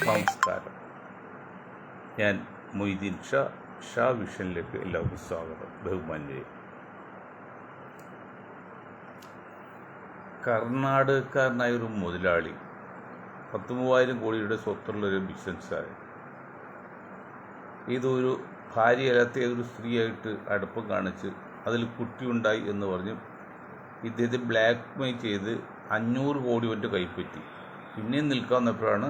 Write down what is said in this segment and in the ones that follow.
നമസ്കാരം. ഞാൻ മൊയ്തീൻ ഷാ വിഷനിലേക്ക് എല്ലാവർക്കും സ്വാഗതം. ബഹുമാന്യരെ, കർണാടകക്കാരനായ ഒരു മുതലാളി 13,000 കോടിയുടെ സ്വത്തുള്ളൊരു ബിസിനസ്സുകാരൻ ഇതൊരു ഭാര്യയല്ലാത്ത ഒരു സ്ത്രീയായിട്ട് അടുപ്പം കാണിച്ച് അതിൽ കുട്ടിയുണ്ടായി എന്ന് പറഞ്ഞ് ഇദ്ദേഹത്തെ ബ്ലാക്ക് മെയിൽ ചെയ്ത് 500 കോടി കൊണ്ട് കൈപ്പറ്റി. പിന്നെയും നിൽക്കാൻ വന്നപ്പോഴാണ്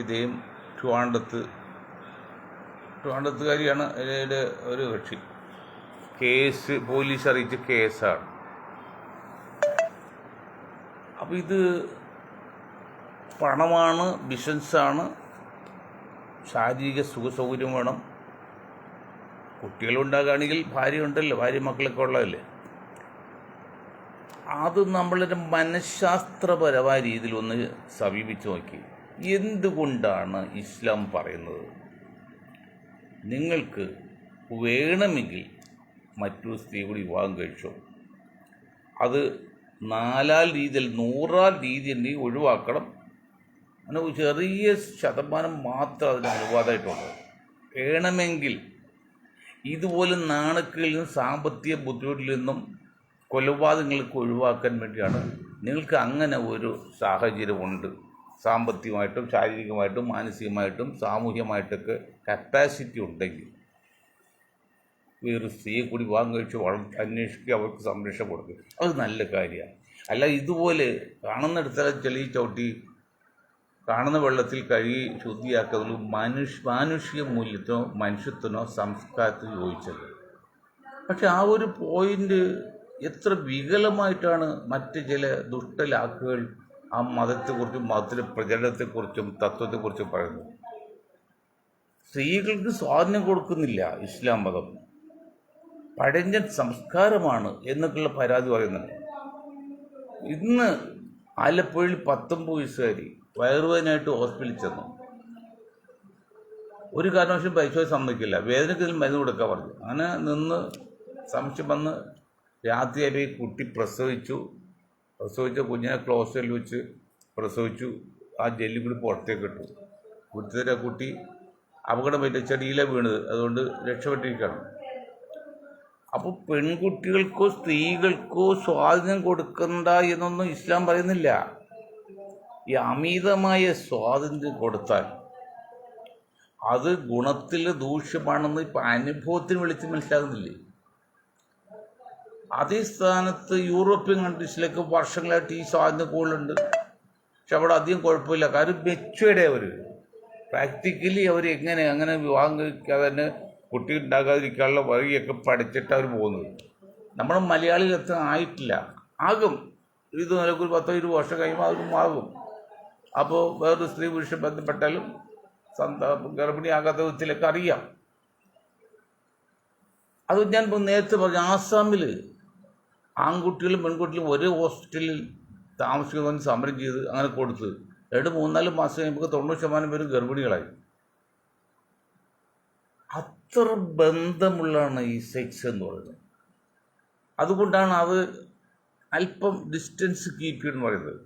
ഇദ്ദേഹം ട്രിവാൻഡ്രത്തുകാരിയാണ് അതിൻ്റെ ഒരു കക്ഷി. കേസ് പോലീസ് അറിയിച്ച കേസാണ്. അപ്പോൾ ഇത് പണമാണ്, ബിസിനസ്സാണ്, ശാരീരിക സുഖസൗകര്യം വേണം. കുട്ടികളുണ്ടാകുകയാണെങ്കിൽ ഭാര്യ ഉണ്ടല്ലോ, ഭാര്യ മക്കളൊക്കെ ഉള്ളതല്ലേ. അത് നമ്മളുടെ മനഃശാസ്ത്രപരമായ രീതിയിൽ ഒന്ന് സമീപിച്ച് നോക്കി. എന്തുകൊണ്ടാണ് ഇസ്ലാം പറയുന്നത് നിങ്ങൾക്ക് വേണമെങ്കിൽ മറ്റൊരു സ്ത്രീ കൂടി വിവാഹം കഴിച്ചോ, അത് 4 രീതിയിൽ 100 രീതി ഒഴിവാക്കണം, അങ്ങനെ ഒരു ചെറിയ ശതമാനം മാത്രം അതിന് അനുവാദമായിട്ടുള്ളത്. വേണമെങ്കിൽ ഇതുപോലെ നാണക്കേടിൽ നിന്നും സാമ്പത്തിക ബുദ്ധിമുട്ടിൽ നിന്നും കൊലപാതകങ്ങൾക്ക് ഒഴിവാക്കാൻ വേണ്ടിയാണ്. നിങ്ങൾക്ക് അങ്ങനെ ഒരു സാഹചര്യമുണ്ട്, സാമ്പത്തികമായിട്ടും ശാരീരികമായിട്ടും മാനസികമായിട്ടും സാമൂഹ്യമായിട്ടൊക്കെ കപ്പാസിറ്റി ഉണ്ടെങ്കിൽ വേറെ സ്ത്രീയെ കൂടി വിവാഹം കഴിച്ച് അന്വേഷിക്കുക, അവർക്ക് സംരക്ഷണം കൊടുക്കുക, അത് നല്ല കാര്യമാണ്. അല്ല ഇതുപോലെ കാണുന്നിടത്തെല്ലാം ചെളി ചവിട്ടി കാണുന്ന വെള്ളത്തിൽ കഴുകി ശുദ്ധിയാക്കുന്നതിൽ മാനുഷിക മൂല്യത്തിനോ മനുഷ്യത്തിനോ സംസ്കാരത്തിനോ യോജിച്ചത്. പക്ഷെ ആ ഒരു പോയിന്റ് എത്ര വികലമായിട്ടാണ് മറ്റ് ചില ദുഷ്ടലാക്കുകൾ ആ മതത്തെക്കുറിച്ചും മതത്തിൻ്റെ പ്രചരണത്തെക്കുറിച്ചും തത്വത്തെക്കുറിച്ചും പറയുന്നത്. സ്ത്രീകൾക്ക് സ്വാതന്ത്ര്യം കൊടുക്കുന്നില്ല ഇസ്ലാം മതം, പഴഞ്ചൻ സംസ്കാരമാണ് എന്നൊക്കെയുള്ള പരാതി പറയുന്നുണ്ട്. ഇന്ന് ആലപ്പുഴയിൽ 19 വയസ്സുകാരി വയറുവേദനയായിട്ട് ഹോസ്പിറ്റലിൽ ചെന്നു. ഒരു കാരണവശാലും പരിശോധന സമ്മതിക്കില്ല, വേദനയ്ക്ക് മരുന്ന് കൊടുക്കാൻ പറഞ്ഞു. അങ്ങനെ നിന്ന് സംശയം വന്ന് രാത്രിയായി കുട്ടി പ്രസവിച്ച കുഞ്ഞിനെ ക്ലോസ്റ്ററിൽ വെച്ച് പ്രസവിച്ചു. ആ ജെല്ലി കൂടി പുറത്തേക്ക് ഇട്ടു. കുട്ടിയുടെ കുട്ടി അപകടം പറ്റിയ ചെടിയിലെ വീണത്, അതുകൊണ്ട് രക്ഷപ്പെട്ടിരിക്കുകയാണ്. അപ്പോൾ പെൺകുട്ടികൾക്കോ സ്ത്രീകൾക്കോ സ്വാതന്ത്ര്യം കൊടുക്കണ്ട എന്നൊന്നും ഇസ്ലാം പറയുന്നില്ല. ഈ അമിതമായ സ്വാതന്ത്ര്യം കൊടുത്താൽ അത് ഗുണത്തിൽ ദൂഷ്യമാണെന്ന് ഇപ്പം അനുഭവത്തിന് വിളിച്ച് മനസ്സിലാകുന്നില്ലേ. അതേ സ്ഥാനത്ത് യൂറോപ്യൻ കൺട്രീസിലൊക്കെ വർഷങ്ങളായിട്ട് ഈ സ്വാതന്ത്ര്യം കൂടുതലുണ്ട്. പക്ഷെ അവിടെ അധികം കുഴപ്പമില്ല. കാര്യം മെച്ചുവേർഡ് അവർ പ്രാക്ടിക്കലി അവർ അങ്ങനെ വിവാഹം കഴിക്കാതെ തന്നെ കുട്ടി ഉണ്ടാകാതിരിക്കാനുള്ള വഴിയൊക്കെ പഠിച്ചിട്ട് അവർ പോകുന്നത്. നമ്മുടെ മലയാളികൾ എത്ര ആയിട്ടില്ല, ആകും. ഇത് നിലക്ക് ഒരു 10-20 വർഷം കഴിയുമ്പോൾ അതൊന്നും ആകും. അപ്പോൾ വേറൊരു സ്ത്രീ പുരുഷൻ ബന്ധപ്പെട്ടാലും ഗർഭിണിയാകാത്ത വിധത്തിലൊക്കെ അറിയാം. അത് ഞാൻ നേരത്തെ പറഞ്ഞു, ആസാമിൽ ആൺകുട്ടികളും പെൺകുട്ടികളും ഒരേ ഹോസ്പിറ്റലിൽ താമസിക്കുന്നതിന് സമരം ചെയ്ത് അങ്ങനെ കൊടുത്ത് 2-3-4 മാസം കഴിയുമ്പോൾ 90% പേരും ഗർഭിണികളായി. അത്ര ബന്ധമുള്ളതാണ് ഈ സെക്സ് എന്ന് പറയുന്നത്. അതുകൊണ്ടാണ് അത് അല്പം ഡിസ്റ്റൻസ് കീപ്പ് ചെയ്യുമെന്ന് പറയുന്നത്.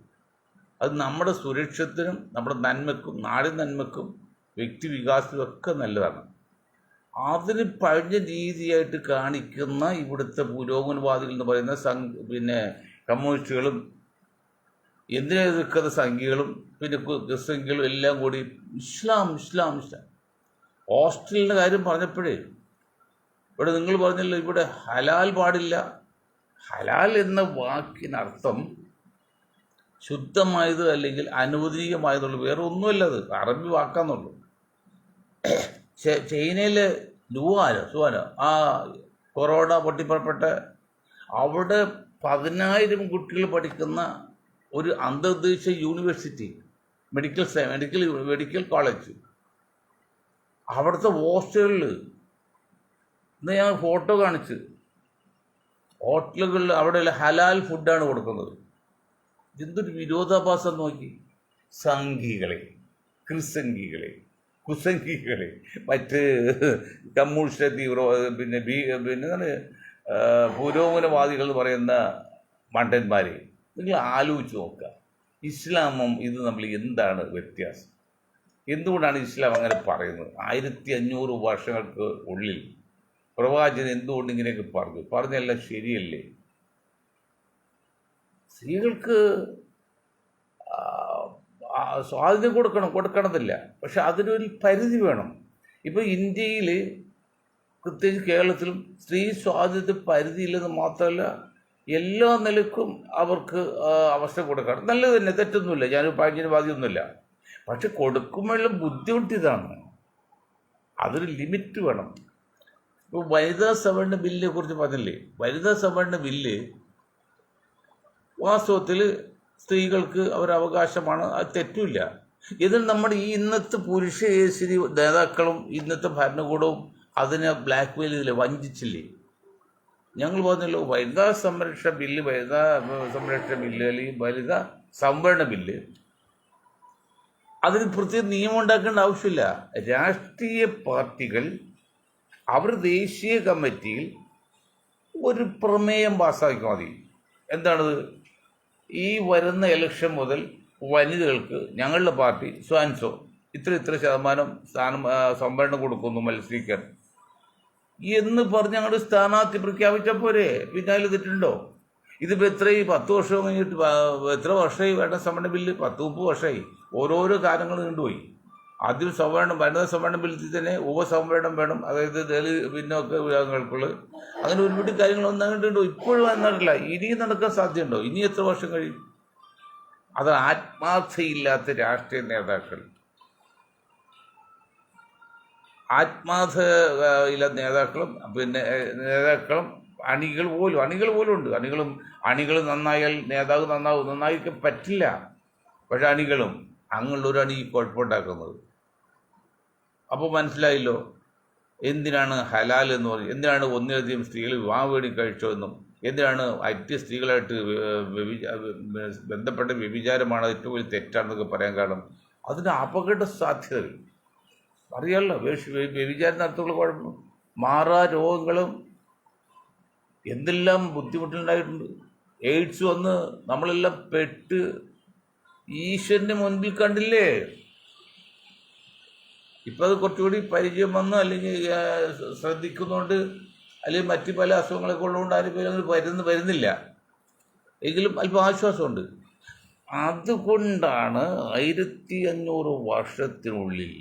അത് നമ്മുടെ സുരക്ഷത്തിനും നമ്മുടെ നന്മയ്ക്കും നാടിൻ നന്മയ്ക്കും വ്യക്തി വികാസത്തിനും ഒക്കെ നല്ലതാണ്. അതിന് പഴഞ്ഞ രീതിയായിട്ട് കാണിക്കുന്ന ഇവിടുത്തെ പുരോഗമനവാദികൾ എന്ന് പറയുന്ന കമ്മ്യൂണിസ്റ്റുകളും എന്തിനെ എതിർക്കുന്ന സംഖ്യകളും പിന്നെ ക്രിസ്ത്യൻകളും എല്ലാം കൂടി ഇസ്ലാം. ഹോസ്റ്റലിൻ്റെ കാര്യം പറഞ്ഞപ്പോഴേ ഇവിടെ നിങ്ങൾ പറഞ്ഞല്ലോ, ഇവിടെ ഹലാൽ പാടില്ല. ഹലാൽ എന്ന വാക്കിനർത്ഥം ശുദ്ധമായത് അല്ലെങ്കിൽ അനുവദനീയമായതുള്ളൂ, വേറെ ഒന്നുമല്ല. അത് അറബി വാക്കാന്നുള്ളൂ. ചൈനയിലെ സുവാനോ ആ കൊറോണ പൊട്ടിപ്പുറപ്പെട്ട അവിടെ 10,000 കുട്ടികൾ പഠിക്കുന്ന ഒരു അന്തർദേശീയ യൂണിവേഴ്സിറ്റി, മെഡിക്കൽ കോളേജ്, അവിടുത്തെ ഹോസ്റ്റലുകളിൽ ഇന്ന് ഞാൻ ഫോട്ടോ കാണിച്ച് ഹോട്ടലുകളിൽ അവിടെയുള്ള ഹലാൽ ഫുഡാണ് കൊടുക്കുന്നത്. എന്തൊരു വിരോധാഭാസം നോക്കി. സംഘികളെ, ക്രിസംഘികളെ, കുസംഘികളെ, മറ്റ് കമ്മ്യൂണിസ്റ്റ് പിന്നെ പുരോഗമനവാദികൾ എന്ന് പറയുന്ന മണ്ടന്മാരെ നിങ്ങൾ ആലോചിച്ച് നോക്കുക. ഇസ്ലാമും ഇത് നമ്മൾ എന്താണ് വ്യത്യാസം? എന്തുകൊണ്ടാണ് ഇസ്ലാം അങ്ങനെ പറയുന്നത്? 1500 വർഷങ്ങൾക്ക് ഉള്ളിൽ പ്രവാചകൻ എന്തുകൊണ്ട് ഇങ്ങനെയൊക്കെ പറഞ്ഞെല്ലാം ശരിയല്ലേ? സ്ത്രീകൾക്ക് സ്വാതന്ത്ര്യം കൊടുക്കണമെന്നില്ല, പക്ഷെ അതിനൊരു പരിധി വേണം. ഇപ്പോൾ ഇന്ത്യയിൽ പ്രത്യേകിച്ച് കേരളത്തിലും സ്ത്രീ സ്വാതന്ത്ര്യത്തിന് പരിധിയില്ലെന്ന് മാത്രമല്ല, എല്ലാ നിലക്കും അവർക്ക് അവസരം കൊടുക്കണം. നല്ലത് തന്നെ, തെറ്റൊന്നുമില്ല, ഞാനൊരു പഴഞ്ചിനവാദിയൊന്നുമില്ല. പക്ഷെ കൊടുക്കുമ്പോഴുള്ള ബുദ്ധിമുട്ടിതാണ്, അതൊരു ലിമിറ്റ് വേണം. ഇപ്പോൾ വനിതാ സംവരണ ബില്ലിനെ കുറിച്ച് പറഞ്ഞില്ലേ, വനിതാ സംവരണ ബില്ല് വാസ്തവത്തിൽ സ്ത്രീകൾക്ക് അവരവകാശമാണ്, അത് തെറ്റുമില്ല. ഇതിൽ നമ്മുടെ ഈ ഇന്നത്തെ പുരുഷ കേസരി നേതാക്കളും ഇന്നത്തെ ഭരണകൂടവും അതിനെ ബ്ലാക്ക് മെയിൽ ചെയ്തില്ലേ, വഞ്ചിച്ചില്ലേ? ഞങ്ങൾ പറഞ്ഞല്ലോ, വനിതാ സംരക്ഷണ ബില്ല് അല്ലെങ്കിൽ വനിതാ സംവരണ ബില്ല്, അതിന് പ്രത്യേക നിയമം ഉണ്ടാക്കേണ്ട ആവശ്യമില്ല. രാഷ്ട്രീയ പാർട്ടികൾ അവർ ദേശീയ കമ്മിറ്റിയിൽ ഒരു പ്രമേയം പാസ്സാക്കിയാൽ മതി. എന്താണത്? ഈ വരുന്ന ഇലക്ഷൻ മുതൽ വനിതകൾക്ക് ഞങ്ങളുടെ പാർട്ടി സ്വാൻസോ ഇത്ര ശതമാനം സംവരണം കൊടുക്കുന്നു മത്സരിക്കാൻ എന്ന് പറഞ്ഞ് ഞങ്ങളുടെ സ്ഥാനാർത്ഥി പ്രഖ്യാപിച്ചാൽ പോരെ? പിന്നെ അതിൽ തെറ്റുണ്ടോ? ഇതിപ്പോൾ എത്രയും 10 വർഷം കഴിഞ്ഞിട്ട് എത്ര വർഷമായി വേണ്ട സംവരണ ബില്ല്? 10-30 വർഷമായി. ഓരോരോ കാര്യങ്ങൾ നീണ്ടുപോയി. ആദ്യം വനിതാ സംവരണ ബില്ലിൽ തന്നെ ഉപസംവരണം വേണം, അതായത് ദളിത് പിന്നോക്ക വിഭാഗങ്ങൾക്കുള്ള, അങ്ങനെ ഒരുപാട് കാര്യങ്ങളൊന്നും അങ്ങോട്ടുണ്ടോ? ഇപ്പോഴും വന്നിട്ടില്ല. ഇനിയും നടക്കാൻ സാധ്യതയുണ്ടോ? ഇനി എത്ര വർഷം കഴിയും? അത് ആത്മാർത്ഥയില്ലാത്ത രാഷ്ട്രീയ നേതാക്കൾ, ആത്മാർത്ഥയില്ലാത്ത നേതാക്കളും അണികൾ പോലും ഉണ്ട്. അണികൾ നന്നായാൽ നേതാവ് നന്നായിരിക്കാൻ പറ്റില്ല. പക്ഷെ അണികളും അങ്ങനെയുള്ളൊരു അണി കുഴപ്പമുണ്ടാക്കുന്നത്. അപ്പോൾ മനസ്സിലായല്ലോ എന്തിനാണ് ഹലാൽ എന്ന് പറയും, എന്തിനാണ് ഒന്നിലധികം സ്ത്രീകൾ വിവാഹം വേണ്ടി കഴിച്ചോ എന്നും, എന്തിനാണ് മറ്റ് സ്ത്രീകളായിട്ട് ബന്ധപ്പെട്ട വ്യഭിചാരമാണ് ഏറ്റവും വലിയ തെറ്റാണെന്നൊക്കെ പറയാൻ കാരണം അതിന് അപകട സാധ്യതകൾ അറിയാമല്ലോ. വ്യഭിചാരം നടത്തുള്ള കുഴപ്പം, മാറാ രോഗങ്ങളും എന്തെല്ലാം ബുദ്ധിമുട്ടുണ്ടായിട്ടുണ്ട്. എയ്ഡ്സ് വന്ന് നമ്മളെല്ലാം പെട്ട് ഈശ്വരൻ്റെ മുൻപിൽ കണ്ടില്ലേ. ഇപ്പം അത് കുറച്ചുകൂടി പരിചയം വന്ന് അല്ലെങ്കിൽ ശ്രദ്ധിക്കുന്നതുകൊണ്ട് അല്ലെങ്കിൽ മറ്റ് പല അസുഖങ്ങളൊക്കെ ഉള്ളതുകൊണ്ട് ആരും വരുന്നില്ല. എങ്കിലും അല്പം ആശ്വാസമുണ്ട്. അതുകൊണ്ടാണ് 1500 വർഷത്തിനുള്ളിൽ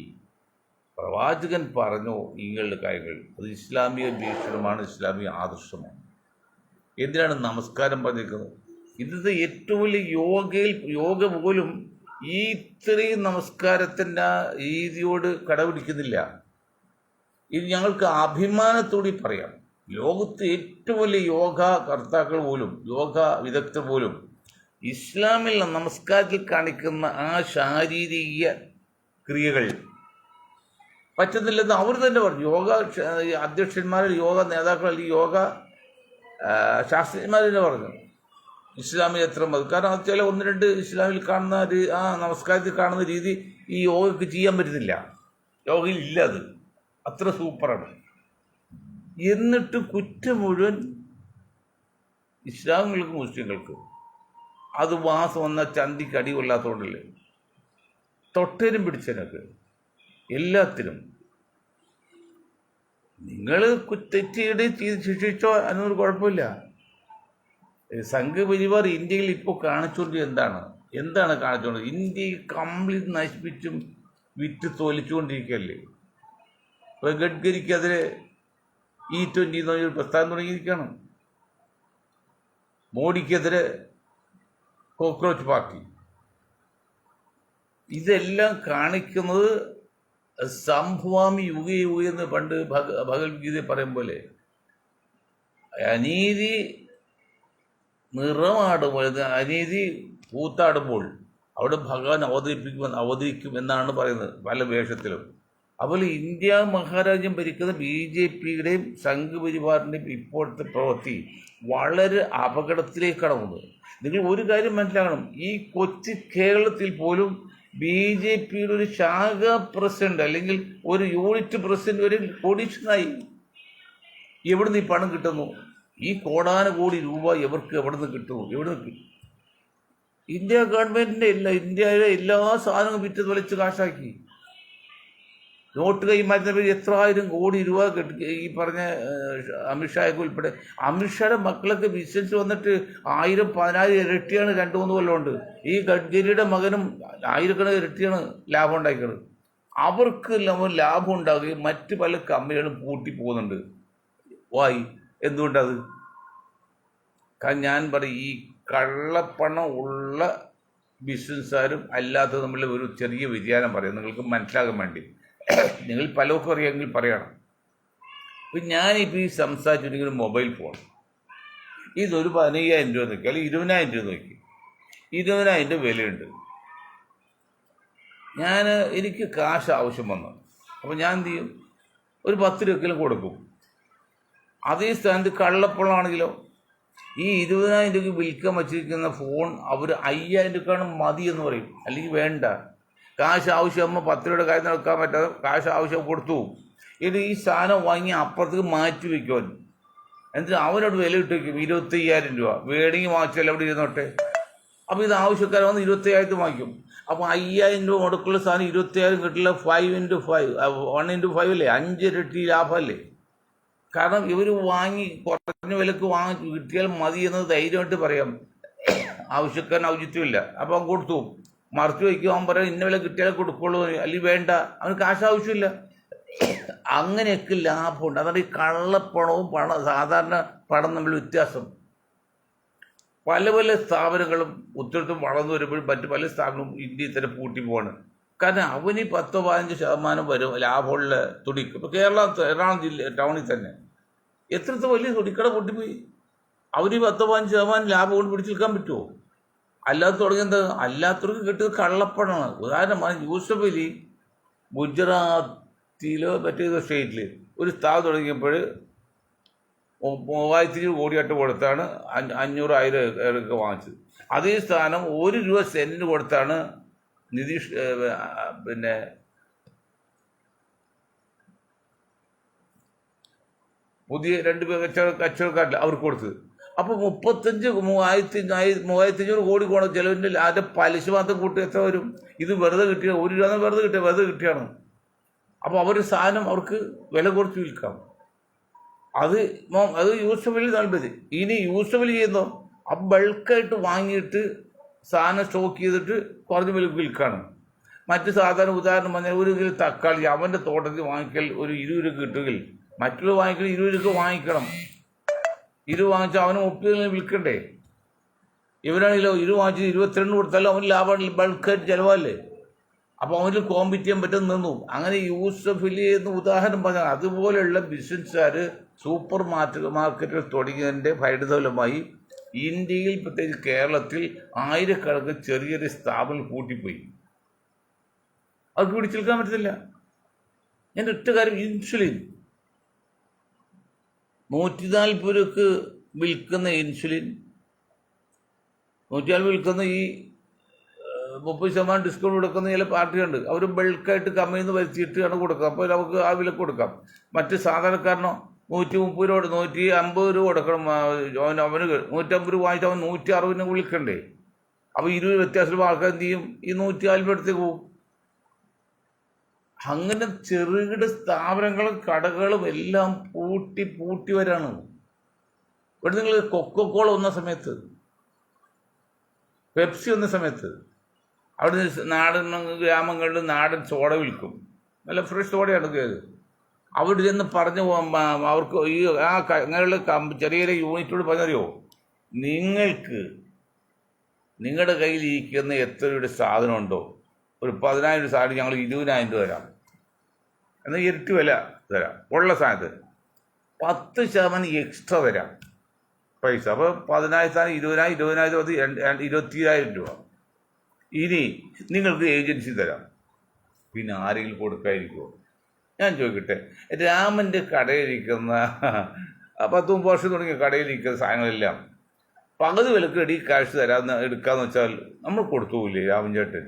പ്രവാചകൻ പറഞ്ഞു ഇങ്ങനെയുള്ള കാര്യങ്ങൾ. അത് ഇസ്ലാമിക വീക്ഷണമാണ്, ഇസ്ലാമിക ആദർശമാണ്. എന്തിനാണ് നമസ്കാരം പറഞ്ഞിരിക്കുന്നത്? ഇന്നത്തെ ഏറ്റവും വലിയ യോഗ പോലും ഈ ഇത്രയും നമസ്കാരത്തിൻ്റെ രീതിയോട് കടപിടിക്കുന്നില്ല. ഇത് ഞങ്ങൾക്ക് അഭിമാനത്തോടെ പറയാം. ലോകത്ത് ഏറ്റവും വലിയ യോഗ കർത്താക്കൾ പോലും, യോഗ വിദഗ്ധർ പോലും ഇസ്ലാമിൽ നമസ്കാരത്തിൽ കാണിക്കുന്ന ആ ശാരീരിക ക്രിയകൾ പറ്റുന്നില്ലെന്ന് അവർ തന്നെ പറഞ്ഞു. യോഗ അധ്യക്ഷന്മാർ, യോഗ നേതാക്കൾ, അല്ലെങ്കിൽ യോഗ ശാസ്ത്രജ്ഞന്മാർ തന്നെ പറഞ്ഞു ഇസ്ലാമിൽ എത്ര മതി. കാരണം ചില 1-2 ഇസ്ലാമിൽ കാണുന്ന നമസ്കാരത്തിൽ കാണുന്ന രീതി ഈ യോഗയ്ക്ക് ചെയ്യാൻ പറ്റുന്നില്ല. യോഗയിൽ ഇല്ല, അത് അത്ര സൂപ്പറാണ്. എന്നിട്ട് കുറ്റം മുഴുവൻ ഇസ്ലാമികൾക്കും മുസ്ലിങ്ങൾക്കും. അത് മാസം വന്ന ചന്തിക്ക് അടി കൊള്ളാത്തതുകൊണ്ടല്ലേ, തൊട്ടേനും പിടിച്ചതിനൊക്കെ എല്ലാത്തിനും നിങ്ങൾ തെറ്റിയുടെ ചെയ്ത് ശിക്ഷിച്ചോ, അതിനൊരു കുഴപ്പമില്ല. സംഘപരിവാർ ഇന്ത്യയിൽ ഇപ്പോൾ കാണിച്ചുകൊണ്ട് എന്താണ് കാണിച്ചുകൊണ്ട്? ഇന്ത്യയെ കംപ്ലീറ്റ് നശിപ്പിച്ചും വിറ്റ് തോലിച്ചുകൊണ്ടിരിക്കുകയല്ലേ. ഇപ്പോൾ ഗഡ്കരിക്കെതിരെ E20 എന്ന് പറഞ്ഞൊരു പ്രസ്ഥാനം തുടങ്ങിയിരിക്കുകയാണ്. മോഡിക്കെതിരെ കോക്രോച്ച് പാർട്ടി. ഇതെല്ലാം കാണിക്കുന്നത് സംഭവാമി യുഗേ എന്ന് പണ്ട് ഭഗവത്ഗീത പറയും പോലെ അനീതി നിറമാടുമ്പോൾ, അനീതി കൂത്താടുമ്പോൾ അവിടെ ഭഗവാൻ അവതരിക്കും എന്നാണ് പറയുന്നത് പല വേഷത്തിലും. അതുപോലെ ഇന്ത്യ മഹാരാജ്യം ഭരിക്കുന്ന BJPയുടെയും സംഘപരിവാറിൻ്റെയും ഇപ്പോഴത്തെ പ്രവൃത്തി വളരെ അപകടത്തിലേക്ക് കടക്കുന്നത്. നിങ്ങൾ ഒരു കാര്യം മനസ്സിലാക്കണം, ഈ കൊച്ചു കേരളത്തിൽ പോലും BJPയുടെ ഒരു ശാഖ പ്രസിഡന്റ് അല്ലെങ്കിൽ ഒരു യൂണിറ്റ് പ്രസിഡന്റ് ഒരു കോടീശ്വരനായി. എവിടുന്ന് ഈ പണം കിട്ടുന്നു? ഈ കോടാനുകോടി രൂപ എവിടുന്ന് കിട്ടുന്നു? ഇന്ത്യ ഗവൺമെന്റിന്റെ ഇന്ത്യയിലെ എല്ലാ സാധനവും വിറ്റ് തൊലിച്ച് കാശാക്കി. നോട്ട് കൈമാറ്റുന്ന പേര് എത്ര ആയിരം കോടി രൂപ ഈ പറഞ്ഞ അമിത്ഷായൊക്കെ ഉൾപ്പെടെ. അമിത്ഷായുടെ മക്കളൊക്കെ ബിസിനസ് വന്നിട്ട് 1000-10,000 ഇരട്ടിയാണ് 2-3 കൊല്ലമുണ്ട്. ഈ ഗഡ്കരിയുടെ മകനും ആയിരക്കണക്കിന് ഇരട്ടിയാണ് ലാഭം ഉണ്ടാക്കുന്നത്. അവർക്ക് ലാഭം ഉണ്ടാവുകയും മറ്റ് പല കമ്പനികളും പൂട്ടി പോകുന്നുണ്ട്. വായി എന്തുകൊണ്ടത്? കാരണം ഞാൻ പറയും, ഈ കള്ളപ്പണം ഉള്ള ബിസിനസ്സുകാരും അല്ലാത്തത് തമ്മിൽ ഒരു ചെറിയ വ്യതിയാനം പറയാം, നിങ്ങൾക്ക് മനസ്സിലാകാൻ വേണ്ടി. നിങ്ങൾ പലർക്കും അറിയാമെങ്കിൽ പറയണം. ഇപ്പം ഞാനിപ്പോൾ ഈ സംസാരിച്ചിട്ടുണ്ടെങ്കിൽ മൊബൈൽ ഫോൺ ഇതൊരു 15,000 രൂപ നോക്കി, അല്ലെങ്കിൽ 20,000 രൂപ നോക്കി, 20,000 രൂപ വിലയുണ്ട്. എനിക്ക് കാശ് ആവശ്യം വന്നു, അപ്പോൾ ഞാൻ എന്ത് ചെയ്യും? ഒരു 10 രൂപയ്ക്കെങ്കിലും കൊടുക്കും. അതേ സ്ഥാനത്ത് കള്ളപ്പണമാണെങ്കിലോ, ഈ 20,000 രൂപയ്ക്ക് വിൽക്കാൻ വച്ചിരിക്കുന്ന ഫോൺ അവർ 5,000 രൂപക്കാണ് മതി എന്ന് പറയും, അല്ലെങ്കിൽ വേണ്ട. കാശ് ആവശ്യമാകുമ്പോൾ 10 രൂപയുടെ കാര്യം നടക്കാൻ പറ്റാതെ കാശ് ആവശ്യം കൊടുത്തു. ഇത് ഈ സാധനം വാങ്ങി അപ്പുറത്തേക്ക് മാറ്റി വയ്ക്കുവാൻ, എന്നിട്ട് അവനോട് വില ഇട്ട് വയ്ക്കും 25,000 രൂപ. വേണമെങ്കിൽ വാങ്ങിച്ചാൽ അവിടെ ഇരുന്നോട്ടെ. അപ്പോൾ ഇത് ആവശ്യക്കാരെ വന്ന് 25,000 വാങ്ങിക്കും. അപ്പോൾ 5,000 രൂപ മുടക്കുള്ള സാധനം 25,000 കിട്ടില്ല. 5x5 1x5 അല്ലേ, 5 ഇരട്ടി ലാഭമല്ലേ? കാരണം ഇവർ വാങ്ങി കുറഞ്ഞ വിലക്ക് വാങ്ങി കിട്ടിയാൽ മതി എന്നത് ധൈര്യമായിട്ട് പറയാം. ആവശ്യക്കാരന് ഔചിത്യമില്ല. അപ്പോൾ അവൻ കൊടുത്തു. മറച്ചു വയ്ക്കും. അവൻ പറയാം ഇന്ന വില കിട്ടിയാലേ കൊടുക്കുള്ളൂ, അല്ലെങ്കിൽ വേണ്ട, അവന് കാശ് ആവശ്യമില്ല. അങ്ങനെയൊക്കെ ലാഭമുണ്ട്. അതാണ് ഈ കള്ളപ്പണവും സാധാരണ പണം തമ്മിൽ വ്യത്യാസം. പല പല സ്ഥാപനങ്ങളും ഉത്തരത്തും വളർന്നു വരുമ്പോഴും മറ്റു പല സ്ഥാപനവും ഇന്ത്യയിൽ തന്നെ പൂട്ടി പോവാണ്. കാരണം അവന് 10-15% വരും ലാഭമുള്ള തുണിക്ക്. ഇപ്പോൾ എറണാകുളം ജില്ല ടൗണിൽ തന്നെ എത്രത്തെ വലിയ തുണിക്കട പൊട്ടിപ്പോയി. അവന് 10-15% ലാഭം കൊണ്ട് പിടിച്ചു നിൽക്കാൻ പറ്റുമോ? അല്ലാത്ത തുടങ്ങിയത് അല്ലാത്തവർക്ക് കിട്ടിയത് കള്ളപ്പണമാണ്. ഉദാഹരണമാണ് യൂസഫ് അലി ഗുജറാത്തിലോ മറ്റേതോ സ്റ്റേറ്റിൽ ഒരു സ്ഥാപനം തുടങ്ങിയപ്പോൾ 3,500 കോടിയായിട്ട് കൊടുത്താണ് 500-1000 വാങ്ങിച്ചത്. അതേ സ്ഥാനം 1 രൂപ സെന്റിന് കൊടുത്താണ് നിതീഷ് പുതിയ 2 കച്ചവടക്കാരില്ല അവർക്ക് കൊടുത്തത്. അപ്പോൾ 3,500 കോടി പോകണം ചിലവിൻ്റെ അതിൻ്റെ പലിശ മാത്രം കൂട്ടി എത്ര വരും? ഇത് വെറുതെ കിട്ടിയ 1 രൂപ വെറുതെ കിട്ടിയാണ്. അപ്പോൾ അവർ സാധനം അവർക്ക് വില കുറച്ച് വിൽക്കാം. അത് യൂസഫ് അലി താല്പര്യം. ഇനി യൂസഫ് അലി ചെയ്യുന്നോ, അപ്പം ബൾക്കായിട്ട് വാങ്ങിയിട്ട് സാധനം സ്റ്റോക്ക് ചെയ്തിട്ട് കുറഞ്ഞ വിലക്ക് വിൽക്കാണ്. മറ്റ് സാധാരണ ഉദാഹരണം പറഞ്ഞാൽ 1 കിലോ തക്കാളി അവൻ്റെ തോട്ടത്തിൽ വാങ്ങിക്കൽ ഒരു 20 രൂപ കിട്ടുമെങ്കിൽ മറ്റുള്ള വാങ്ങിക്കൽ 20 രൂപ വാങ്ങിക്കണം. 20 വാങ്ങിച്ചാൽ അവന് 30 വിൽക്കണ്ടേ? ഇവനാണെങ്കിലോ 20 വാങ്ങിച്ച് 22 കൊടുത്താലും അവന് ലാഭം, ബൾക്കായിട്ട് ചിലവല്ലേ. അപ്പോൾ അവന് കോമ്പീറ്റ് ചെയ്യാൻ പറ്റും നിന്നു. അങ്ങനെ യൂസഫ് അലി എന്ന് ഉദാഹരണം പറഞ്ഞാൽ അതുപോലെയുള്ള ബിസിനസ്സുകാർ സൂപ്പർ മാർക്കറ്റുകൾ തുടങ്ങിയതിൻ്റെ ഫലമായി ഇന്ത്യയിൽ പ്രത്യേകിച്ച് കേരളത്തിൽ ആയിരക്കണക്കിന് ചെറിയ ചെറിയ സ്ഥാപനങ്ങൾ പൂട്ടിപ്പോയി. അവർക്ക് പിടിച്ചെടുക്കാൻ പറ്റത്തില്ല. എൻ്റെ ഒറ്റ കാര്യം, ഇൻസുലിൻ 140 രൂപക്ക് വിൽക്കുന്ന ഇൻസുലിൻ 140 വിൽക്കുന്ന ഈ 30% ഡിസ്കൗണ്ട് കൊടുക്കുന്ന ചില പാർട്ടിയുണ്ട്. അവർ ബൾക്കായിട്ട് കമ്പനിയിൽ നിന്ന് വരുത്തിയിട്ടാണ് കൊടുക്കുക. അപ്പോൾ നമുക്ക് ആ വില കൊടുക്കാം. മറ്റ് സാധാരണക്കാരനോ 130 രൂപ 150 രൂപ കൊടുക്കണം. അവന് 150 രൂപ വാങ്ങിയിട്ട് അവൻ 160 വിളിക്കണ്ടേ? അപ്പോൾ 20 വ്യത്യാസം ആൾക്കാർ എന്ത് ചെയ്യും? ഈ 140 അടുത്തേക്ക് പോകും. അങ്ങനെ ചെറുകിട സ്ഥാപനങ്ങളും കടകളും എല്ലാം പൂട്ടി വരാണ്. ഇവിടെ നിങ്ങൾ കൊക്കക്കോള വന്ന സമയത്ത്, പെപ്സി വന്ന സമയത്ത് അവിടെ നാടൻ ഗ്രാമങ്ങളിൽ നാടൻ സോഡ വിൽക്കും. നല്ല ഫ്രഷ് സോഡയാണ് കയറി. അവിടെ ചെന്ന് പറഞ്ഞു അവർക്ക് ഈ അങ്ങനെയുള്ള ചെറിയ ചെറിയ യൂണിറ്റോട് പറഞ്ഞറിയോ, നിങ്ങളുടെ കയ്യിൽ ഇരിക്കുന്ന എത്ര രൂപയുടെ സാധനമുണ്ടോ, ഒരു 10,000 സാധനം ഞങ്ങൾ 20,000 രൂപ തരാം, എന്നാൽ ഇരട്ടി വില തരാം. ഉള്ള സാധനത്തിന് 10% എക്സ്ട്രാ തരാം പൈസ. അപ്പോൾ 10,000 സാധനം 20,000, 20,000 രൂപ. ഇനി നിങ്ങൾക്ക് ഏജൻസി തരാം. പിന്നെ ആരെങ്കിലും കൊടുക്കാതിരിക്കുമോ? ഞാൻ ചോദിക്കട്ടെ, രാമൻ്റെ കടയിലിരിക്കുന്ന 10-30 വർഷം തുടങ്ങിയ കടയിലിരിക്കുന്ന സാധനങ്ങളെല്ലാം പകുതി വിലക്ക് റെഡി കാശ് എടുക്കാന്ന് വെച്ചാൽ നമ്മൾ കൊടുത്തു പോയില്ലേ രാമൻ ചേട്ടൻ?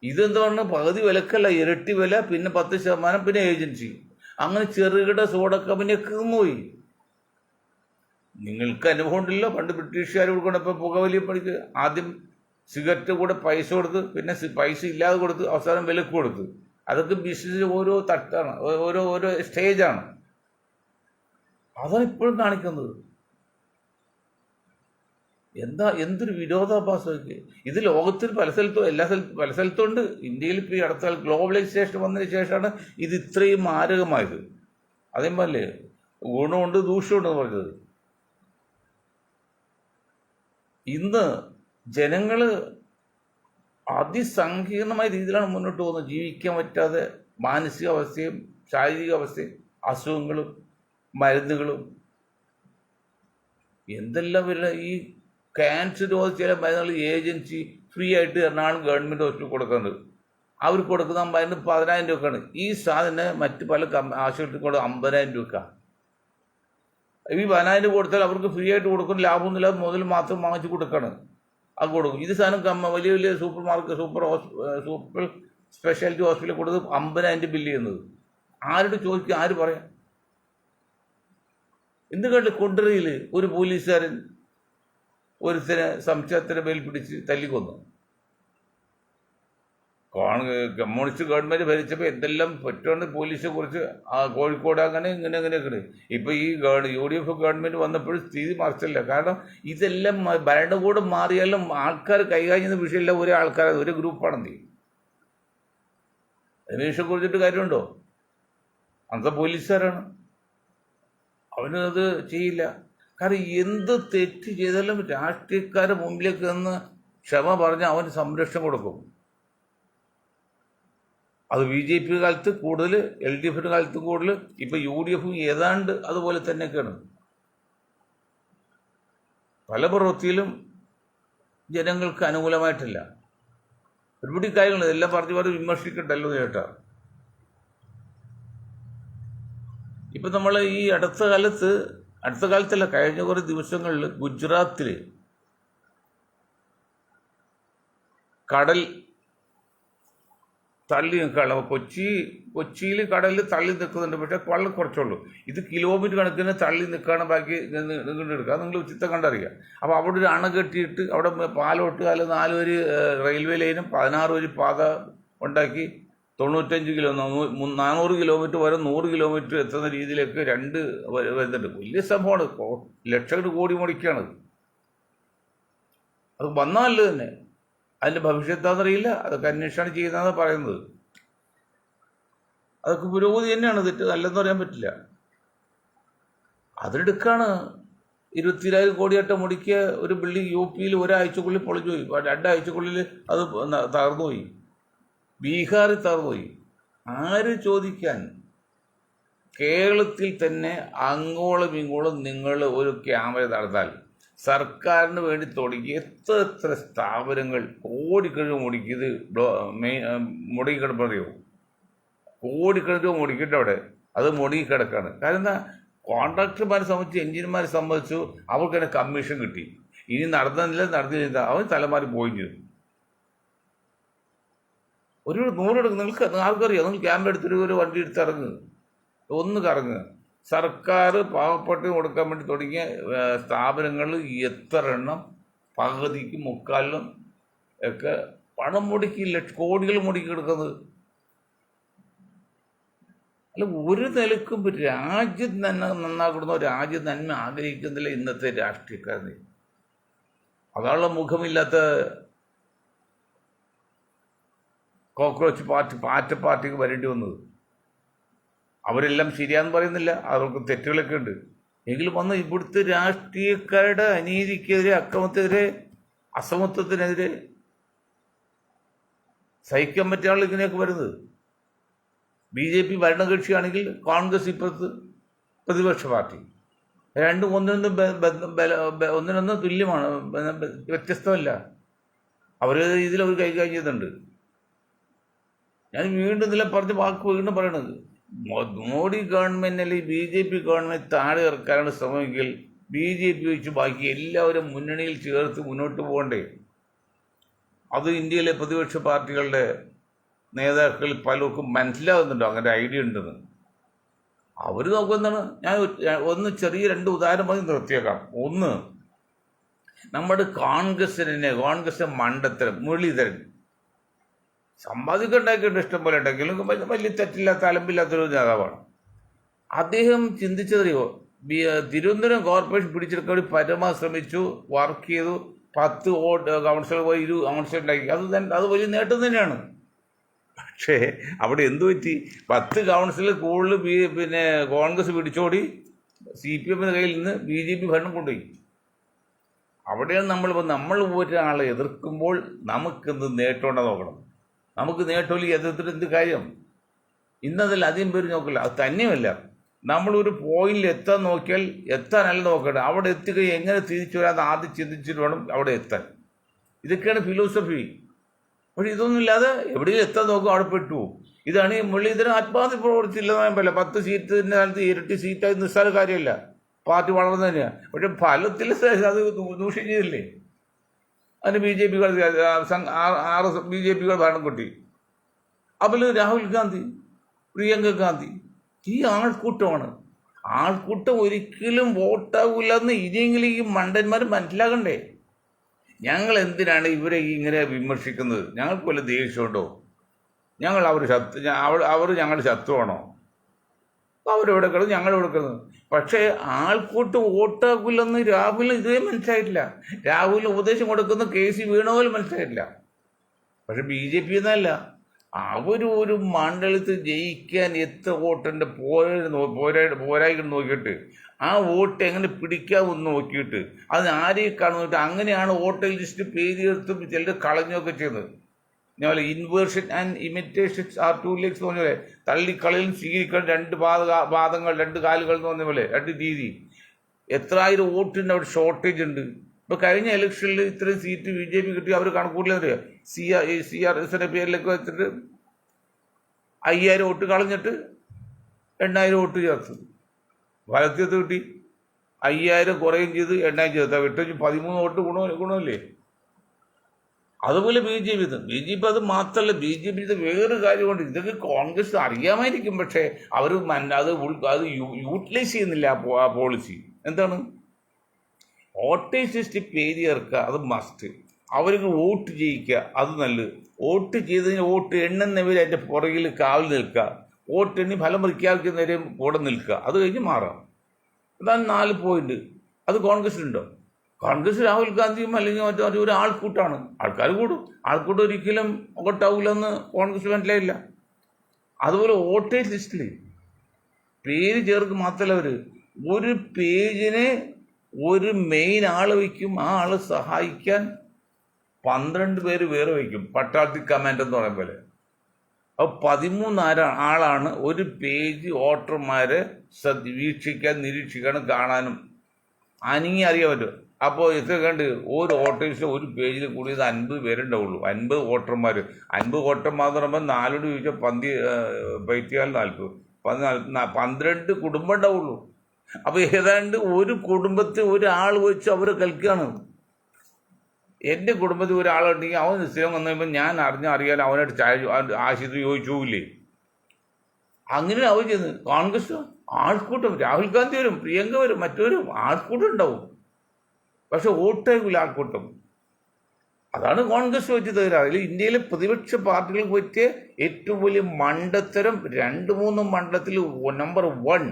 ഇതെന്താ പറഞ്ഞാൽ പകുതി വിലക്കല്ല, ഇരട്ടി വില, പിന്നെ 10%, പിന്നെ ഏജൻസി. അങ്ങനെ ചെറുകിട സോഡ കമ്പനിയൊക്കെ പോയി. നിങ്ങൾക്ക് അനുഭവം ഉണ്ടല്ലോ, പണ്ട് ബ്രിട്ടീഷുകാർ കൊടുക്കണപ്പോൾ പുകവലി പഠിക്കുക. ആദ്യം സിഗരറ്റ് കൂടെ പൈസ കൊടുത്ത്, പിന്നെ പൈസ ഇല്ലാതെ കൊടുത്ത്, അവസാനം വിലക്ക് കൊടുത്ത്. അതൊക്കെ ബിസിനസ്സിൽ ഓരോ തട്ടാണ്, ഓരോ ഓരോ സ്റ്റേജാണ്. അതാണ് ഇപ്പോഴും കാണിക്കുന്നത്. എന്തൊരു വിരോധാഭാസമൊക്കെ ഇത്. ലോകത്തിൽ പല സ്ഥലത്തും ഉണ്ട്. ഇന്ത്യയിൽ ഇപ്പോൾ ഈ അടുത്ത ഗ്ലോബലൈസേഷൻ വന്നതിന് ശേഷമാണ് ഇത് ഇത്രയും മാരകമായത്. അതേപോലെ ഗുണമുണ്ട് ദൂഷ്യമുണ്ടെന്ന് പറഞ്ഞത്. ഇന്ന് ജനങ്ങൾ അതിസങ്കീർണമായ രീതിയിലാണ് മുന്നോട്ട് പോകുന്നത്. ജീവിക്കാൻ പറ്റാതെ മാനസികാവസ്ഥയും ശാരീരികാവസ്ഥയും അസുഖങ്ങളും മരുന്നുകളും എന്തെല്ലാം വരില്ല. ഈ ക്യാൻസർ ചില മരുന്നുകൾ ഏജൻസി ഫ്രീ ആയിട്ട് എറണാകുളം ഗവൺമെൻറ് ഹോസ്പിറ്റൽ കൊടുക്കുന്നുണ്ട്. അവർ കൊടുക്കുന്ന മരുന്ന് 10,000 രൂപക്കാണ്. ഈ സാധനം മറ്റ് പല ആശുപത്രിക്ക് കൊടുക്കുക 50,000 രൂപ. ഈ 10,000 കൊടുത്താൽ അവർക്ക് ഫ്രീ ആയിട്ട് കൊടുക്കും, ലാഭമൊന്നുമില്ല, മുതൽ മാത്രം വാങ്ങിച്ച് കൊടുക്കണം. അത് കൊടുക്കും. ഇത് സാധനം വലിയ വലിയ സൂപ്പർ സ്പെഷ്യാലിറ്റി ഹോസ്പിറ്റലിൽ കൊടുത്ത് 50,000 ബില്ല് ചെയ്യുന്നത്. ആരോട് ചോദിക്കുക, ആര് പറയാം? എന്തുകൊണ്ട് കൊണ്ടുവരിയിൽ ഒരു പോലീസുകാരൻ ഒരുത്തനെ സംശയത്തിന് മേൽ പിടിച്ച് തല്ലിക്കൊന്നു? കമ്മ്യൂണിസ്റ്റ് ഗവൺമെന്റ് ഭരിച്ചപ്പോൾ എന്തെല്ലാം പറ്റുകൊണ്ട് പോലീസിനെ കുറിച്ച് കോഴിക്കോട് അങ്ങനെയൊക്കെ. ഇപ്പൊ ഈ UDF ഗവൺമെന്റ് വന്നപ്പോഴും സ്ഥിതി മറിച്ചല്ല. കാരണം ഇതെല്ലാം ഭരണകൂടം മാറിയാലും ആൾക്കാർ കൈകാര്യം ചെയ്യുന്ന വിഷയമില്ല. ഒരേ ആൾക്കാർ, ഒരു ഗ്രൂപ്പാണെന്ത് രമേശെ കുറിച്ചിട്ട് കാര്യമുണ്ടോ? അന്നത്തെ പോലീസുകാരാണ്, അവനത് ചെയ്യില്ല. കാരണം എന്ത് തെറ്റ് ചെയ്താലും രാഷ്ട്രീയക്കാരുടെ മുമ്പിലേക്ക് നിന്ന് ക്ഷമ പറഞ്ഞാൽ അവന് സംരക്ഷണം കൊടുക്കും. അത് BJP കാലത്ത് കൂടുതൽ, LDF കാലത്ത് കൂടുതൽ, ഇപ്പം UDF ഏതാണ്ട് അതുപോലെ തന്നെയൊക്കെയാണ്. പല പ്രവൃത്തിയിലും ജനങ്ങൾക്ക് അനുകൂലമായിട്ടില്ല. ഒരുപടി കാര്യങ്ങൾ എല്ലാം പറഞ്ഞ് വിമർശിക്കണ്ടല്ലോ ചേട്ടാ. ഇപ്പം നമ്മൾ ഈ അടുത്ത കാലത്തല്ല, കഴിഞ്ഞ കുറേ ദിവസങ്ങളിൽ ഗുജറാത്തിൽ കടൽ തള്ളി നിൽക്കുകയാണ്. കൊച്ചിയിൽ കടലിൽ തള്ളി നിൽക്കുന്നുണ്ട്, പക്ഷേ വെള്ളം കുറച്ചുള്ളൂ. ഇത് കിലോമീറ്റർ കണക്കിന് തള്ളി നിൽക്കുകയാണ്. ബാക്കി എടുക്കുക, അത് നിങ്ങൾ ചിത്രം കണ്ടറിയുക. അപ്പോൾ അവിടെ ഒരു അണ കെട്ടിയിട്ട് അവിടെ പാലോട്ട് 4 വരി റെയിൽവേ ലൈനും 16 വരി പാത ഉണ്ടാക്കി 400 കിലോമീറ്റർ വരെ 100 കിലോമീറ്റർ എത്തുന്ന രീതിയിലേക്ക് 2 വരുന്നുണ്ട്. വലിയ സംഭവമാണ്. ലക്ഷങ്ങൾ കോടി മുടക്കിയാണ്. അത് വന്നാല് തന്നെ അതിൻ്റെ ഭവിഷ്യത്താന്നറിയില്ല. അതൊക്കെ അന്വേഷണം ചെയ്യുന്നതാണ് പറയുന്നത്. അതൊക്കെ പുരോഗതി തന്നെയാണ്, തെറ്റ് നല്ലെന്ന് പറയാൻ പറ്റില്ല. അതിലെടുക്കാണ് 24,000 കോടിയായിട്ട് മുടക്കിയ ഒരു ബിൽഡിംഗ് UP ഒരാഴ്ചക്കുള്ളിൽ പൊളിഞ്ഞു പോയി. 2 ആഴ്ചക്കുള്ളിൽ അത് തകർന്നുപോയി. ബീഹാറിൽ തകർന്നുപോയി. ആര് ചോദിക്കാൻ? കേരളത്തിൽ തന്നെ അങ്ങോളം ഇങ്ങോളം നിങ്ങൾ ഒരു ക്യാമറ നടത്താൽ സർക്കാരിന് വേണ്ടി തുടങ്ങിയ എത്ര സ്ഥാപനങ്ങൾ കോടിക്കണക്കിന് മുടക്കിയത് മുടങ്ങിക്കിടപ്പറിയോ? കോടിക്കണക്കിന് മുടക്കിയിട്ട് അവിടെ അത് മുടങ്ങിക്കിടക്കാണ്. കാരണം എന്താ? കോൺട്രാക്ടർമാരെ സംബന്ധിച്ച്, എഞ്ചിനീയർമാരെ സംബന്ധിച്ചു അവർക്ക് തന്നെ കമ്മീഷൻ കിട്ടി. ഇനി നടന്നില്ല അവൻ തലമാറി പോവുകയും ചെയ്തു. ഒരു 100 എടുക്കും. നിങ്ങൾക്ക് ആർക്കറിയാം? നിങ്ങൾ ക്യാമറ എടുത്തിട്ട് ഒരു വണ്ടി എടുത്ത് ഇറങ്ങുക, ഒന്ന് കറങ്ങുക. സർക്കാർ പാവപ്പെട്ട് കൊടുക്കാൻ വേണ്ടി തുടങ്ങിയ സ്ഥാപനങ്ങൾ എത്ര എണ്ണം പകുതിക്കും മുക്കാലിനും ഒക്കെ പണം മുടക്കി കോടികൾ മുടക്കി കിടക്കുന്നത്. അല്ല, ഒരു നിലക്കും രാജ്യം തന്നെ നന്നാക്കുന്ന, രാജ്യം നന്മ ആഗ്രഹിക്കുന്നില്ല ഇന്നത്തെ രാഷ്ട്രീയക്കാരന്. അതാണുള്ള മുഖമില്ലാത്ത കോക്രോച്ച് പാർട്ടിക്ക് വരേണ്ടി വന്നത്. അവരെല്ലാം ശരിയാന്ന് പറയുന്നില്ല, അവർക്ക് തെറ്റുകളൊക്കെ ഉണ്ട്. എങ്കിലും വന്ന് ഇവിടുത്തെ രാഷ്ട്രീയക്കാരുടെ അനീതിക്കെതിരെ, അക്രമത്തിനെതിരെ, അസമത്വത്തിനെതിരെ സഹിക്കാൻ പറ്റാനുള്ള ഇങ്ങനെയൊക്കെ വരുന്നത്. BJP ഭരണകക്ഷിയാണെങ്കിൽ കോൺഗ്രസ് ഇപ്പുറത്ത് പ്രതിപക്ഷ പാർട്ടി. രണ്ടും ഒന്നിനൊന്നും തുല്യമാണ്, വ്യത്യസ്തമല്ല. അവർ രീതിയിൽ അവർ കൈകാര്യം ചെയ്യുന്നുണ്ട്. ഞാൻ വീണ്ടും ഇതിലെ വാക്ക് വീണ്ടും പറയണത്, മോഡി ഗവൺമെന്റ് അല്ലെങ്കിൽ BJP ഗവൺമെന്റ് താഴെ ഇറക്കാനാണ് ശ്രമമെങ്കിൽ BJP വെച്ച് ബാക്കി എല്ലാവരും മുന്നണിയിൽ ചേർത്ത് മുന്നോട്ട് പോകണ്ടേ? അത് ഇന്ത്യയിലെ പ്രതിപക്ഷ പാർട്ടികളുടെ നേതാക്കൾ പലർക്കും മനസ്സിലാകുന്നുണ്ടോ അങ്ങനെ ഐഡിയ ഉണ്ടെന്ന്? അവർ നോക്കുന്നതാണ്. ഞാൻ ചെറിയ 2 ഉദാഹരണം പറഞ്ഞ് നിർത്തിയേക്കാം. ഒന്ന്, നമ്മുടെ കോൺഗ്രസിനെ മണ്ടത്തരം മുരളീധരൻ സമ്പാദിക്കാൻ ഉണ്ടാക്കിയിട്ട് ഇഷ്ടം പോലെ ഉണ്ടാക്കിയാലും വലിയ തെറ്റില്ലാത്ത അലമ്പില്ലാത്തൊരു നേതാവാണ്. അദ്ദേഹം ചിന്തിച്ചതറിയോ, തിരുവനന്തപുരം കോർപ്പറേഷൻ പിടിച്ചെടുക്കാൻ വേണ്ടി പരമാവധി ശ്രമിച്ചു, വർക്ക് ചെയ്തു, 10 കൗൺസിലർ പോയി 20 കൗൺസിലർ ഉണ്ടാക്കി. അത് വലിയ നേട്ടം തന്നെയാണ്. പക്ഷേ അവിടെ എന്തു പറ്റി? 10 കൗൺസിലർ കൂടുതൽ പിന്നെ കോൺഗ്രസ് പിടിച്ചോടി CPM കയ്യിൽ നിന്ന് BJP ഭരണം കൊണ്ടുപോയി. അവിടെയാണ് നമ്മൾ ഒരാളെ എതിർക്കുമ്പോൾ നമുക്കെന്ത് നേട്ടമുണ്ടോ നോക്കണം. നമുക്ക് നേട്ടമില്ല, എതിർത്തിട്ട് എന്ത് കാര്യം? ഇന്നതിൽ അധികം പേര് നോക്കില്ല. അത് തന്നെയുമല്ല, നമ്മളൊരു പോയിന്റിൽ എത്താൻ നോക്കിയാൽ എത്താനല്ല നോക്കട്ടെ, അവിടെ എത്തുകയും എങ്ങനെ തിരിച്ചു വരാതെ ആദ്യം ചിന്തിച്ചിട്ട് വേണം അവിടെ എത്താൻ. ഇതൊക്കെയാണ് ഫിലോസഫി. പക്ഷെ ഇതൊന്നുമില്ലാതെ എവിടെയും എത്താൻ നോക്കും, അവിടെ പെട്ടു. ഇതാണ് ഈ മുരളീധരൻ ആത്മാർത്ഥ പ്രവർത്തിച്ചില്ലെന്ന് പറയാൻ പറ്റില്ല. 10 സീറ്റിൻ്റെ കാലത്ത് ഇരട്ടി സീറ്റായി നിസ്സാര കാര്യമില്ല. പാർട്ടി വളർന്നു തന്നെയാണ്. പക്ഷെ ഫലത്തിൽ അത് ദൂഷ്യം ചെയ്തില്ലേ? അതിന് BJP ഭരണം കിട്ടി. അതിൽ രാഹുൽ ഗാന്ധി, പ്രിയങ്ക ഗാന്ധി, ഈ ആൾക്കൂട്ടമാണ്. ആൾക്കൂട്ടം ഒരിക്കലും വോട്ടാകില്ലെന്ന് ഇനിയെങ്കിലും ഈ മണ്ടന്മാർ മനസ്സിലാകണ്ടേ? ഞങ്ങൾ എന്തിനാണ് ഇവരെ ഇങ്ങനെ വിമർശിക്കുന്നത്? ഞങ്ങൾക്ക് വല്ല ദേഷ്യമുണ്ടോ? ഞങ്ങൾ അവർ ഞങ്ങളുടെ ശത്രുവാണോ? അവരെവിടെ കിടന്നു, ഞങ്ങളെവിടെ കിടന്നു. പക്ഷേ ആൾക്കൂട്ട് വോട്ടാക്കില്ലെന്ന് രാഹുലിന് ഇതുവരെ മനസ്സിലായിട്ടില്ല. രാഹുലിന് ഉപദേശം കൊടുക്കുന്ന KC വേണുഗോപാൽ മനസ്സിലായിട്ടില്ല. പക്ഷെ BJP എന്നല്ല, ഒരു മണ്ഡലത്തിൽ ജയിക്കാൻ എത്ര വോട്ടുണ്ട് പോരായിക്കൊണ്ട് നോക്കിയിട്ട് ആ വോട്ട് എങ്ങനെ പിടിക്കാമെന്ന് നോക്കിയിട്ട് അത് ആരെയും കാണുന്നിട്ട് അങ്ങനെയാണ് വോട്ടർ ലിസ്റ്റ് പേര് ചേർത്തും ചിലർ കളഞ്ഞൊക്കെ ചെയ്യുന്നത്. ഞാൻ inversion and imitations are 2 legs എന്ന് പറഞ്ഞ പോലെ തള്ളിക്കളയും സ്വീകരിക്കണം 2 പാദങ്ങൾ 2 കാലുകൾ എന്ന് പറഞ്ഞ പോലെ 2 രീതി. എത്രായിരം വോട്ടിൻ്റെ അവിടെ ഷോർട്ടേജ് ഉണ്ട്. ഇപ്പോൾ കഴിഞ്ഞ ഇലക്ഷനിൽ ഇത്രയും സീറ്റ് BJP കിട്ടി. അവർ കണക്കൂട്ടില്ലെന്നറിയാം. CRSന്റെ പേരിലൊക്കെ വെച്ചിട്ട് 5000 വോട്ട് കളഞ്ഞിട്ട് 8000 വോട്ട് ചേർത്തത്. ഫലത്തിയത്ത് കിട്ടി 5000 കുറയും ചെയ്ത് 8000 ചേർത്താൽ വിട്ടു 13 വോട്ട് ഗുണമില്ലേ? അതുപോലെ BJP അത് മാത്രമല്ല, BJP വേറൊരു കാര്യമുണ്ട്. ഇതൊക്കെ കോൺഗ്രസ് അറിയാമായിരിക്കും, പക്ഷേ അവർ അത് യൂട്ടിലൈസ് ചെയ്യുന്നില്ല. ആ പോളിസി എന്താണ്? വോട്ടേഴ്സ് ലിസ്റ്റ് പേര് ചേർക്കുക, അത് മസ്റ്റ്. അവർക്ക് വോട്ട് ചെയ്യിക്കുക, അത് നല്ലത്. വോട്ട് ചെയ്തതിന് വോട്ട് എണ്ണുന്നവർ അതിൻ്റെ പുറകിൽ കാവൽ നിൽക്കുക, വോട്ട് എണ്ണി ഫലം പ്രഖ്യാപിക്കുന്നവരെയും കൂടെ നിൽക്കുക, അത് കഴിഞ്ഞ് മാറാം. അതാണ് 4 പോയിന്റ്. അത് കോൺഗ്രസിലുണ്ടോ? കോൺഗ്രസ് രാഹുൽ ഗാന്ധിയും അല്ലെങ്കിൽ ഒരു ആൾക്കൂട്ടാണ്. ആൾക്കാർ കൂടും. ആൾക്കൂട്ടം ഒരിക്കലും വോട്ടാവില്ലെന്ന് കോൺഗ്രസ് മനസ്സിലായില്ല. അതുപോലെ വോട്ടേഴ്സ് ലിസ്റ്റിൽ പേര് ചേർക്ക് മാത്രമല്ല, ഒരു പേജിന് ഒരു മെയിൻ ആൾ വയ്ക്കും. ആ ആളെ സഹായിക്കാൻ 12 പേര് വേറെ വയ്ക്കും. പട്ടാളത്തിൽ കമാൻഡ് എന്ന് പറയുന്ന പോലെ. അപ്പോൾ 13 ആളാണ് ഒരു പേജ് വോട്ടർമാരെ വീക്ഷിക്കാൻ, നിരീക്ഷിക്കാനും കാണാനും അനങ്ങി അറിയാൻ പറ്റും. അപ്പോൾ ഇത്ര കണ്ട് ഒരു വോട്ടേഴ്സ് ഒരു പേജിൽ കൂടിയത് 50 പേരുണ്ടാവുള്ളൂ. 50 വോട്ടർമാർ. 50 വോട്ടർമാർ എന്ന് പറയുമ്പോൾ 4 ചോദിച്ചാൽ 40 12 കുടുംബം ഉണ്ടാവുള്ളൂ. അപ്പോൾ ഏതാണ്ട് ഒരു കുടുംബത്തിൽ ഒരാൾ വെച്ച് അവർ കളിക്കുകയാണ്. എൻ്റെ കുടുംബത്തിൽ ഒരാളുണ്ടെങ്കിൽ അവൻ നിശ്ചയം വന്നു കഴിയുമ്പോൾ ഞാൻ അറിയാൻ അവനായിട്ട് ആശുപത്രി ചോദിച്ചില്ലേ? അങ്ങനെ അവർ ചെയ്യുന്നത്. കോൺഗ്രസ് ആൾക്കൂട്ടം, രാഹുൽ ഗാന്ധി വരും, പ്രിയങ്ക വരും, മറ്റൊരു ആൾക്കൂട്ടം ഉണ്ടാവും. പക്ഷെ വോട്ടാകില്ല ആൾക്കൂട്ടം. അതാണ് കോൺഗ്രസ് വെച്ച് തകരാറ്. അതിൽ ഇന്ത്യയിലെ പ്രതിപക്ഷ പാർട്ടികൾക്ക് പറ്റിയ ഏറ്റവും വലിയ മണ്ടത്തരം 2-3 മണ്ഡലത്തിൽ നമ്പർ 1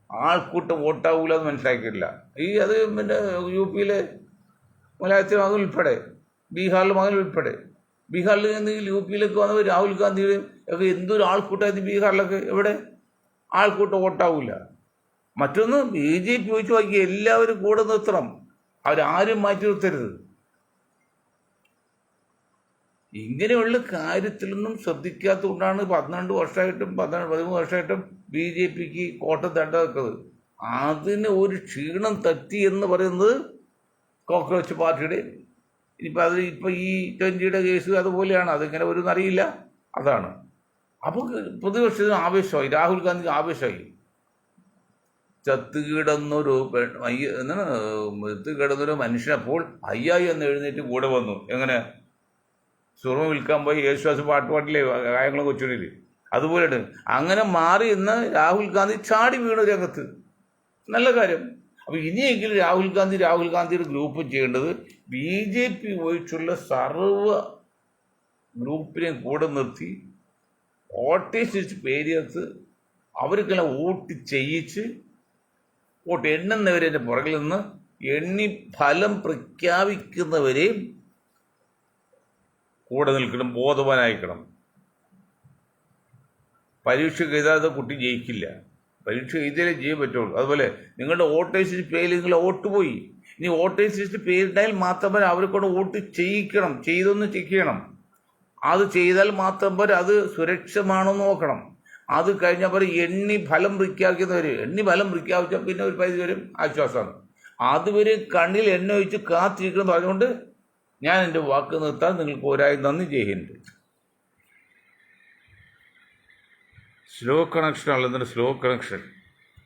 ആൾക്കൂട്ടം വോട്ടാകൂല എന്ന് മനസ്സിലാക്കിയിട്ടില്ല. അത് പിന്നെ UP-യിലെ മലയാളത്തിൽ മകൻ ഉൾപ്പെടെ, ബീഹാറിലെ മകൻ ഉൾപ്പെടെ. ബീഹാറിൽ നിന്ന് UP-യിലേക്ക് വന്നവർ രാഹുൽ ഗാന്ധിയുടെയും ഒക്കെ എന്തൊരു ആൾക്കൂട്ടമായിരുന്നു ബീഹാറിലൊക്കെ. എവിടെ ആൾക്കൂട്ടം വോട്ടാവില്ല. മറ്റൊന്ന് BJP വെച്ച് നോക്കി എല്ലാവരും കൂടെ നിർത്തണം. അവരാരും മാറ്റി നിർത്തരുത്. ഇങ്ങനെയുള്ള കാര്യത്തിലൊന്നും ശ്രദ്ധിക്കാത്തതുകൊണ്ടാണ് 12 വർഷമായിട്ടും 13 വർഷമായിട്ടും BJPക്ക് കോട്ടം തണ്ട വെക്കുന്നത്. അതിന് ഒരു ക്ഷീണം തട്ടി എന്ന് പറയുന്നത് കോക്രോച്ച് പാർട്ടിയുടെ. ഇപ്പോൾ ഈ 20യുടെ കേസ് അതുപോലെയാണ്. അതിങ്ങനെ ഒരു അറിയില്ല. അതാണ്. അപ്പോൾ പ്രതിപക്ഷത്തിന് ആവേശമായി, രാഹുൽ ഗാന്ധിക്ക് ആവേശമായി. ചത്തുകിടന്നൊരു മനുഷ്യനപ്പോൾ അയ്യായി എന്ന് എഴുന്നേറ്റ് കൂടെ വന്നു. എങ്ങനെ? സുർമ വിൽക്കാൻ പോയി യേശുദാസ് പാട്ടില്ലേ കായംകുളം കൊച്ചുണ്ണിയിൽ. അതുപോലെ അങ്ങനെ മാറി ഇന്ന് രാഹുൽ ഗാന്ധി ചാടി വീണു രംഗത്ത്. നല്ല കാര്യം. അപ്പോൾ ഇനിയെങ്കിലും രാഹുൽ ഗാന്ധിയുടെ ഗ്രൂപ്പ് ചെയ്യേണ്ടത് BJP ഒഴിച്ചുള്ള സർവ്വ ഗ്രൂപ്പിനെയും കൂടെ നിർത്തി വോട്ടേഴ്സ് ലിസ്റ്റ് പേരിയത്ത് അവർക്കെല്ലാം വോട്ട് ചെയ്യിച്ച് വോട്ട് എണ്ണുന്നവരെ പുറകിൽ നിന്ന് എണ്ണി ഫലം പ്രഖ്യാപിക്കുന്നവരെയും കൂടെ നിൽക്കണം, ബോധവാനായിക്കണം. പരീക്ഷ എഴുതാതെ കുട്ടി ജയിക്കില്ല. പരീക്ഷ എഴുതിയാലേ ചെയ്യാൻ പറ്റുള്ളൂ. അതുപോലെ നിങ്ങളുടെ വോട്ടേഴ്സ് ലിസ്റ്റ് പേരിൽ നിങ്ങളെ വോട്ട് പോയി. ഇനി വോട്ടേഴ്സ് ലിസ്റ്റ് പേരുണ്ടായാൽ മാത്രം അവരെ കൊണ്ട് വോട്ട് ചെയ്യിക്കണം, ചെയ്തൊന്ന് ചെക്ക് ചെയ്യണം. അത് ചെയ്താൽ മാത്രം പോരെ, അത് സുരക്ഷിതമാണോ നോക്കണം. അത് കഴിഞ്ഞപ്പോൾ എണ്ണി ഫലം പ്രഖ്യാപിക്കുന്നവർ എണ്ണി ഫലം പ്രഖ്യാപിച്ചാൽ പിന്നെ ഒരു പരിധി വരും ആശ്വാസമാണ്. അതുവരെ കണ്ണിൽ എണ്ണ ഒഴിച്ച് കാത്തിരിക്കണം പറഞ്ഞുകൊണ്ട് ഞാൻ എൻ്റെ വാക്ക് നിർത്താൻ നിങ്ങൾക്ക് ഒരായി നന്ദി. ജയ് ഹിന്ദ്. സ്ലോ കണക്ഷൻ അല്ലെന്നൊരു സ്ലോ കണക്ഷൻ.